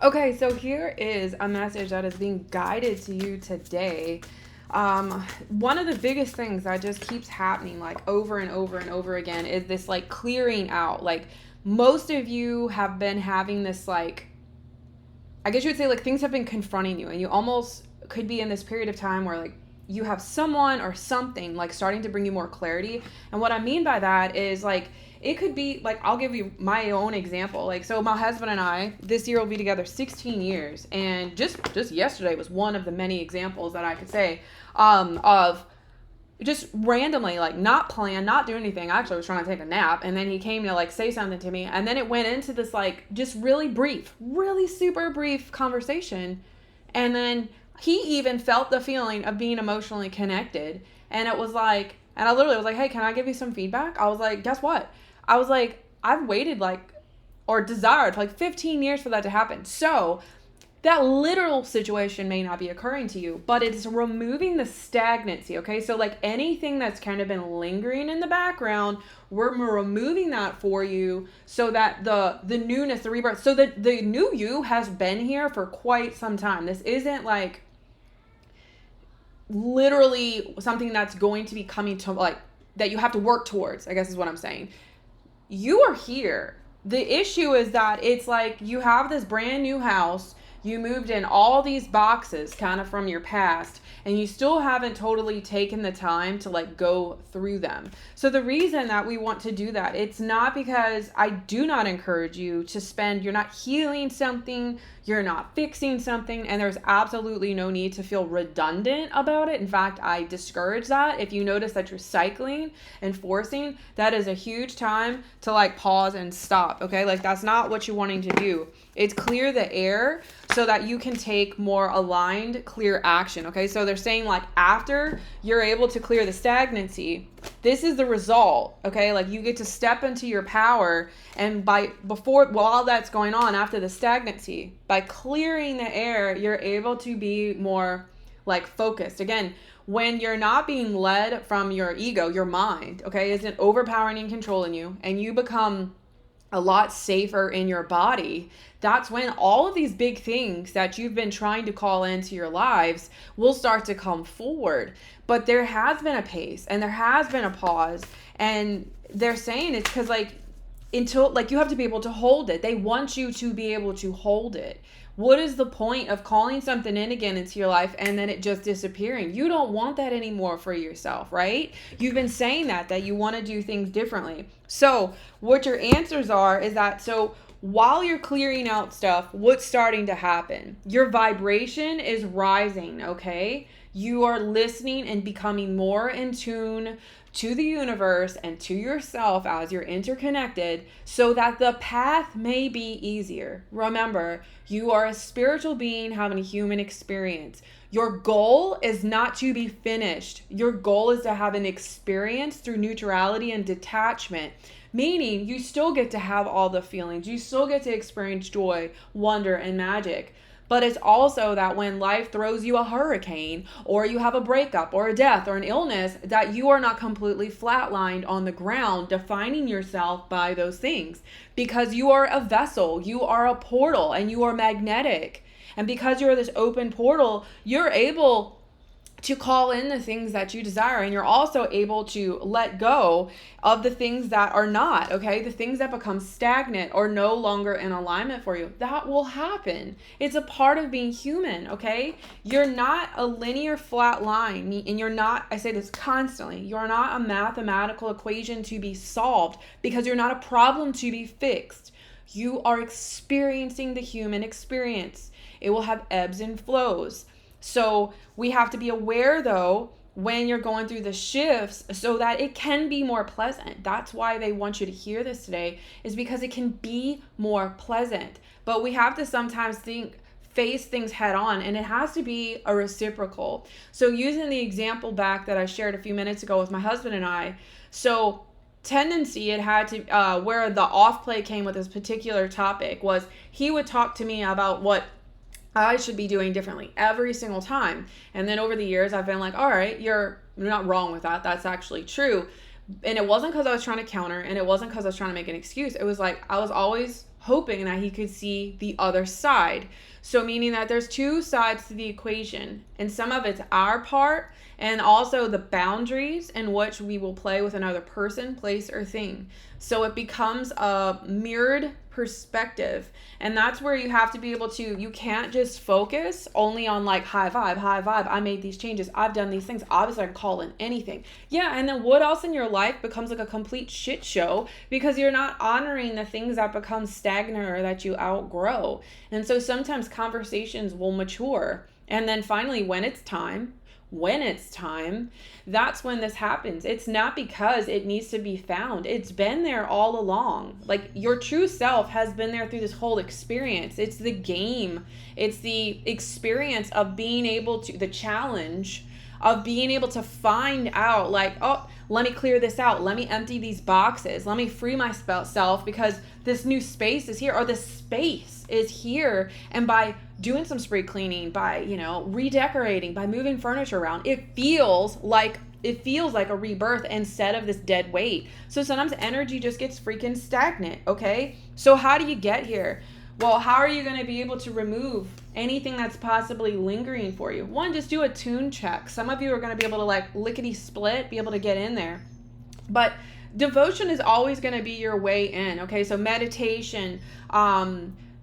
Okay, so here is a message that is being guided to you today. One of the biggest things that just keeps happening, like over and over and over again, is this like clearing out. Like, most of you have been having this, like, I guess you would say, like, things have been confronting you, and you almost could be in this period of time where, like, you have someone or something like starting to bring you more clarity. And what I mean by that is, like, it could be like, I'll give you my own example. Like, so my husband and I this year will be together 16 years, and just yesterday was one of the many examples that I could say, of just randomly, like, not plan, not do anything. I actually was trying to take a nap, and then he came to like say something to me, and then it went into this like just really brief, really super brief conversation. And then he even felt the feeling of being emotionally connected. And it was like, and I literally was like, hey, can I give you some feedback? I was like, guess what? I was like, I've waited like, or desired like 15 years for that to happen. So that literal situation may not be occurring to you, but it's removing the stagnancy, okay? So like anything that's kind of been lingering in the background, we're removing that for you so that the newness, the rebirth, so that the new you has been here for quite some time. This isn't like literally something that's going to be coming to, like, that you have to work towards, I guess is what I'm saying. You are here. The issue is that it's like you have this brand new house, you moved in all these boxes kind of from your past, and you still haven't totally taken the time to like go through them. So the reason that we want to do that, it's not because I do not encourage you to spend, you're not healing something, you're not fixing something, and there's absolutely no need to feel redundant about it. In fact, I discourage that. If you notice that you're cycling and forcing, that is a huge time to like pause and stop, okay? Like, that's not what you're wanting to do. It's clear the air so that you can take more aligned, clear action, okay? So they're saying like after you're able to clear the stagnancy, this is the result, okay? Like, you get to step into your power, and while that's going on, after the stagnancy, by clearing the air, you're able to be more like focused. Again, when you're not being led from your ego, your mind, okay, isn't overpowering and controlling you, and you become a lot safer in your body, that's when all of these big things that you've been trying to call into your lives will start to come forward. But there has been a pace, and there has been a pause, and they're saying it's because, like, until, like, you have to be able to hold it. They want you to be able to hold it. What is the point of calling something in again into your life and then it just disappearing? You don't want that anymore for yourself, right? You've been saying that you want to do things differently. So what your answers are is that, so while you're clearing out stuff, what's starting to happen? Your vibration is rising, okay? You are listening and becoming more in tune to the universe and to yourself as you're interconnected, so that the path may be easier. Remember, you are a spiritual being having a human experience. Your goal is not to be finished. Your goal is to have an experience through neutrality and detachment, meaning you still get to have all the feelings. You still get to experience joy, wonder, and magic. But it's also that when life throws you a hurricane, or you have a breakup or a death or an illness, that you are not completely flatlined on the ground, defining yourself by those things. Because you are a vessel, you are a portal, and you are magnetic. And because you're this open portal, you're able to call in the things that you desire, and you're also able to let go of the things that are not, okay? The things that become stagnant or no longer in alignment for you. That will happen. It's a part of being human, okay? You're not a linear flat line, and you're not, I say this constantly, you're not a mathematical equation to be solved, because you're not a problem to be fixed. You are experiencing the human experience. It will have ebbs and flows. So we have to be aware, though, when you're going through the shifts, so that it can be more pleasant. That's why they want you to hear this today, is because it can be more pleasant. But we have to sometimes face things head on, and it has to be a reciprocal. So using the example back that I shared a few minutes ago with my husband and I, so tendency it had to, where the off play came with this particular topic, was he would talk to me about what I should be doing differently every single time. And then over the years, I've been like, all right, you're not wrong with that. That's actually true. And it wasn't because I was trying to counter, and it wasn't because I was trying to make an excuse. It was like I was always hoping that he could see the other side. So meaning that there's two sides to the equation, and some of it's our part and also the boundaries in which we will play with another person, place, or thing. So it becomes a mirrored perspective, and that's where you have to be able to, you can't just focus only on like high vibe, I made these changes, I've done these things, obviously I can call in anything. Yeah, and then what else in your life becomes like a complete shit show because you're not honoring the things that become stagnant or that you outgrow. And so sometimes conversations will mature, and then finally when it's time, that's when this happens. It's not because it needs to be found. It's been there all along. Like, your true self has been there through this whole experience. It's the game. It's the experience of being able to, the challenge of being able to find out, like, oh, let me clear this out. Let me empty these boxes. Let me free myself because this new space is here, or this space is here. And by doing some spray cleaning, by, redecorating, by moving furniture around, it feels like a rebirth instead of this dead weight. So sometimes energy just gets freaking stagnant, okay? So how do you get here? Well, how are you going to be able to remove anything that's possibly lingering for you? One, just do a tune check. Some of you are going to be able to like lickety split, be able to get in there. But devotion is always going to be your way in, okay? So meditation,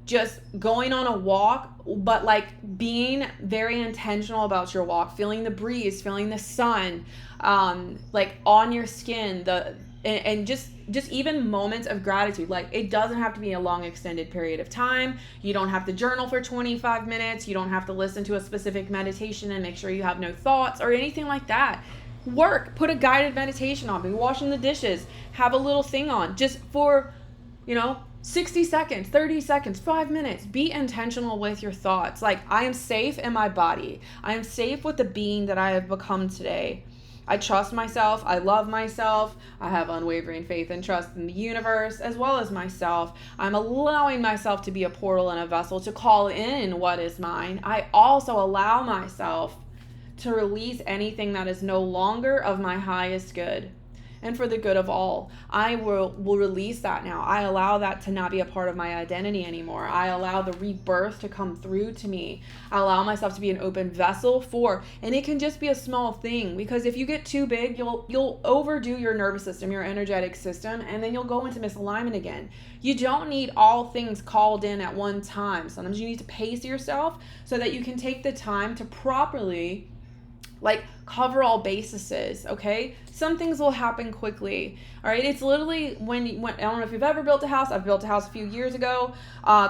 just going on a walk, but like being very intentional about your walk, feeling the breeze, feeling the sun, like on your skin, and just even moments of gratitude. Like, it doesn't have to be a long extended period of time. You don't have to journal for 25 minutes. You don't have to listen to a specific meditation and make sure you have no thoughts or anything like that. Put a guided meditation on, be washing the dishes, have a little thing on just for, 60 seconds, 30 seconds, 5 minutes. Be intentional with your thoughts. Like, I am safe in my body. I am safe with the being that I have become today. I trust myself. I love myself. I have unwavering faith and trust in the universe as well as myself. I'm allowing myself to be a portal and a vessel to call in what is mine. I also allow myself to release anything that is no longer of my highest good and for the good of all. I will release that now. I allow that to not be a part of my identity anymore. I allow the rebirth to come through to me. I allow myself to be an open vessel for, and it can just be a small thing, because if you get too big, you'll overdo your nervous system, your energetic system, and then you'll go into misalignment again. You don't need all things called in at one time. Sometimes you need to pace yourself so that you can take the time to properly cover all bases, okay? Some things will happen quickly, all right? It's literally when I don't know if you've ever built a house. I've built a house a few years ago,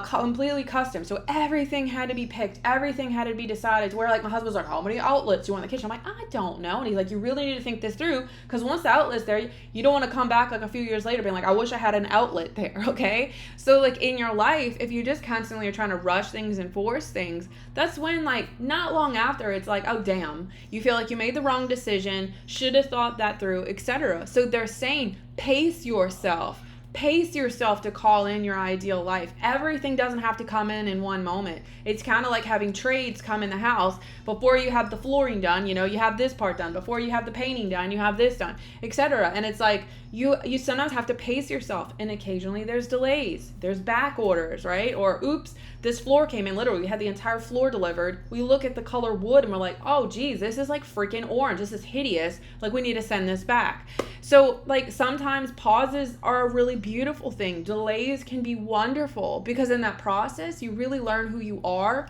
completely custom. So everything had to be picked. Everything had to be decided, to where my husband's like, how many outlets do you want in the kitchen? I'm like, I don't know. And he's like, you really need to think this through, because once the outlet's there, you don't want to come back a few years later being like, I wish I had an outlet there, okay? So in your life, if you just constantly are trying to rush things and force things, that's when not long after, it's like, oh damn, you feel like you made the wrong decision, should have thought that through, etc. So they're saying, pace yourself to call in your ideal life. Everything doesn't have to come in one moment. It's kind of like having trades come in the house. Before you have the flooring done, you have this part done. Before you have the painting done, you have this done, etc. And it's like you sometimes have to pace yourself, and occasionally there's delays, there's back orders, right? Or oops, this floor came in, literally we had the entire floor delivered. We look at the color wood and we're like, oh geez, this is freaking orange, this is hideous, we need to send this back. So sometimes pauses are a really beautiful thing. Delays can be wonderful, because in that process you really learn who you are,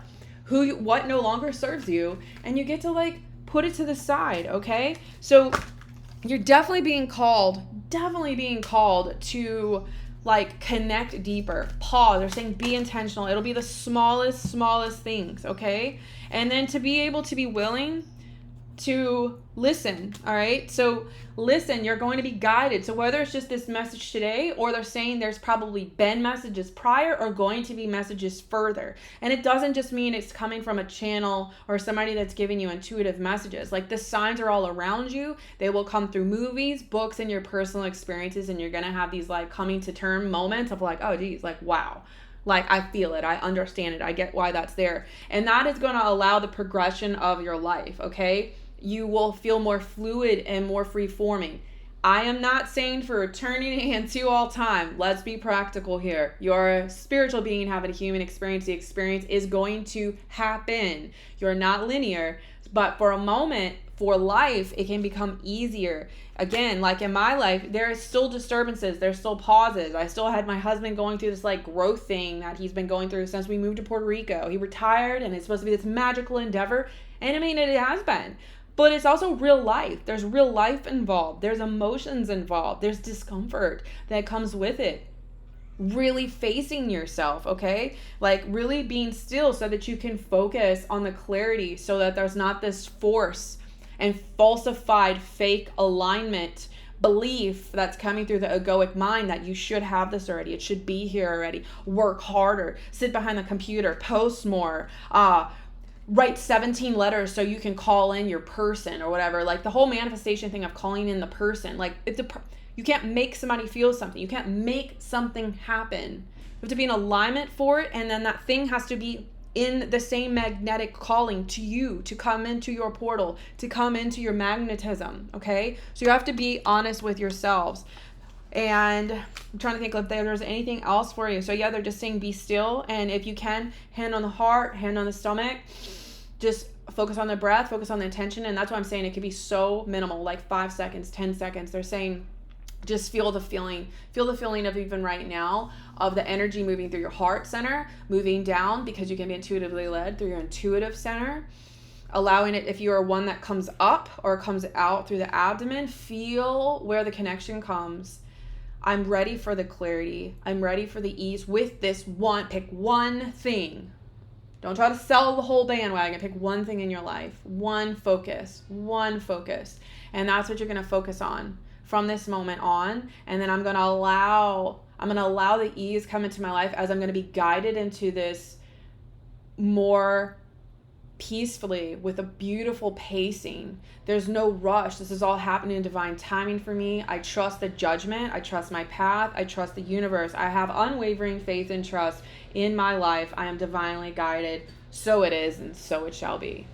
what no longer serves you, and you get to put it to the side, okay? So you're definitely being called to connect deeper. Pause. They're saying be intentional. It'll be the smallest things, okay? And then to be able to be willing to listen, all right? So listen, you're going to be guided. So whether it's just this message today, or they're saying there's probably been messages prior or going to be messages further. And it doesn't just mean it's coming from a channel or somebody that's giving you intuitive messages. The signs are all around you. They will come through movies, books, and your personal experiences, and you're going to have these coming to term moments of oh geez, wow. I feel it. I understand it. I get why that's there. And that is going to allow the progression of your life, okay? You will feel more fluid and more free-forming. I am not saying for eternity and to all time. Let's be practical here. You're a spiritual being having a human experience. The experience is going to happen. You're not linear, but for a moment, for life, it can become easier. Again, like in my life, there is still disturbances. There's still pauses. I still had my husband going through this like growth thing that he's been going through since we moved to Puerto Rico. He retired and it's supposed to be this magical endeavor. And I mean, it has been. But it's also real life. There's real life involved. There's emotions involved. There's discomfort that comes with it. Really facing yourself, okay? Like really being still so that you can focus on the clarity, so that there's not this force and falsified fake alignment belief that's coming through the egoic mind that you should have this already. It should be here already. Work harder. Sit behind the computer. Post more. Write 17 letters so you can call in your person or whatever. Like the whole manifestation thing of calling in the person. Like you can't make somebody feel something. You can't make something happen. You have to be in alignment for it, and then that thing has to be in the same magnetic calling to you, to come into your portal, to come into your magnetism, okay? So you have to be honest with yourselves. And I'm trying to think if there's anything else for you. So yeah, they're just saying be still, and if you can, hand on the heart, hand on the stomach, just focus on the breath, focus on the intention. And that's why I'm saying it could be so minimal, like 5 seconds, 10 seconds. They're saying just feel the feeling of even right now of the energy moving through your heart center, moving down, because you can be intuitively led through your intuitive center. Allowing it, if you are one that comes up or comes out through the abdomen, feel where the connection comes. I'm ready for the clarity. I'm ready for the ease with this one. Pick one thing. Don't try to sell the whole bandwagon. Pick one thing in your life. One focus. And that's what you're going to focus on from this moment on. And then I'm going to allow the ease come into my life as I'm going to be guided into this more peacefully with a beautiful pacing. There's no rush. This is all happening in divine timing for me. I trust the judgment. I trust my path. I trust the universe. I have unwavering faith and trust in my life. I am divinely guided. So it is, and so it shall be.